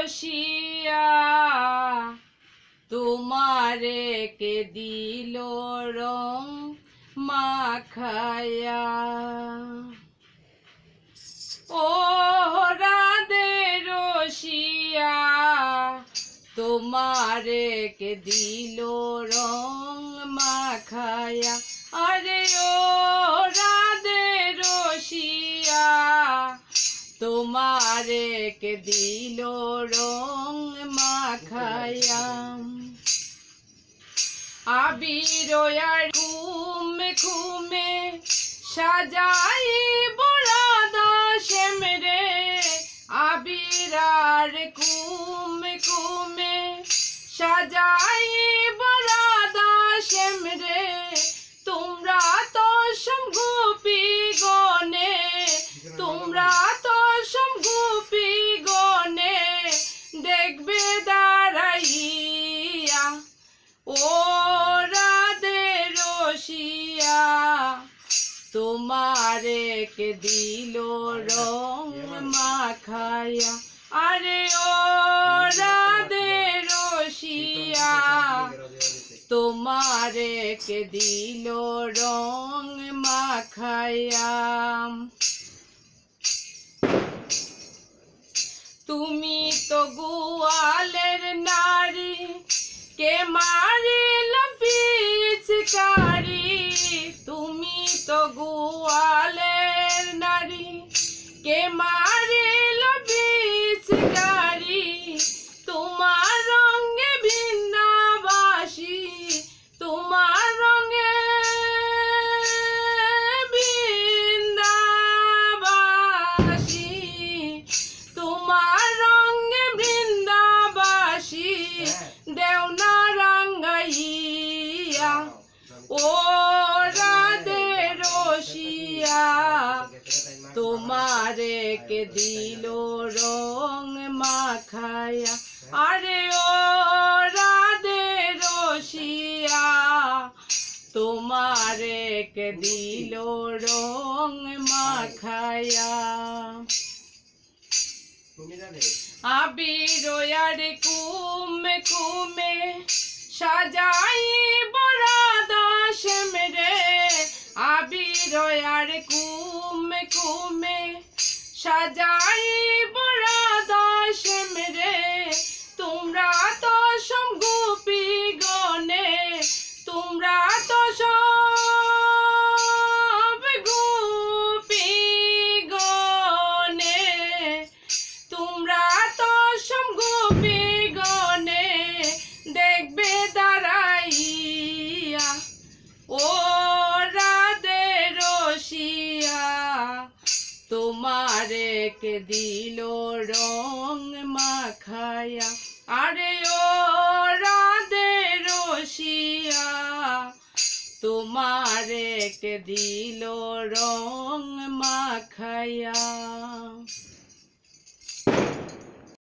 রসিয়া তোমারে কে দিল রং মাখায়া। ও রাধে রসিয়া তোমারে কে দিল রং মাখায়া। আরে ও রাধে রসিয়া তোমারে কে দিল রং মাখায়া। আবির আর ঘুমে ঘুমে সাজাই বরাদা শ্যাম রে। আবির আর ঘুমে ঘুমে সাজাই বরাদা শ্যাম রে। তোমরা তো সব গোপী গনে, তোমরা তো সব গোপী গনে দেখবে দাঁড়াইয়া। ও রাধে রসিয়া তোমারে কে দিল রং মাখায়া। আরে ও রাধে রসিয়া তোমারে কে দিল রং মাখায়া। তুমি তো গোয়ালের নারী কে মারিল পিচকারি। তুমি তো গোয়ালের নারী কে মারিল পিচকারি। তোমার রঙে বৃন্দাবাসী, তোমার রঙে বৃন্দাবাসী, তোমার রঙে বৃন্দাবাসী দেওনা রাঙ্গাইয়া। ও রাধে রসিয়া তোমারে কে দিল রং মাখায়া। আরে ও রাধে রসিয়া তোমারে কে দিল রং মাখায়া। আবির আর ঘুমে ঘুমে সাজাই বরাদা শ্যাম রে। আবির আর ঘুমে ঘুমে সাজাই বরাদা শ্যাম রে। তোমরা তো সব গোপী গনে, তোমরা তো সব গোপী গনে, তোমরা তো সব গোপী গনে দেখবে দাঁড়াইয়া। ও রাধে রসিয়া তোমারে কে দিল রং মাখায়া। আরে ও রাধে রসিয়া তোমারে কে দিল রং মাখায়া।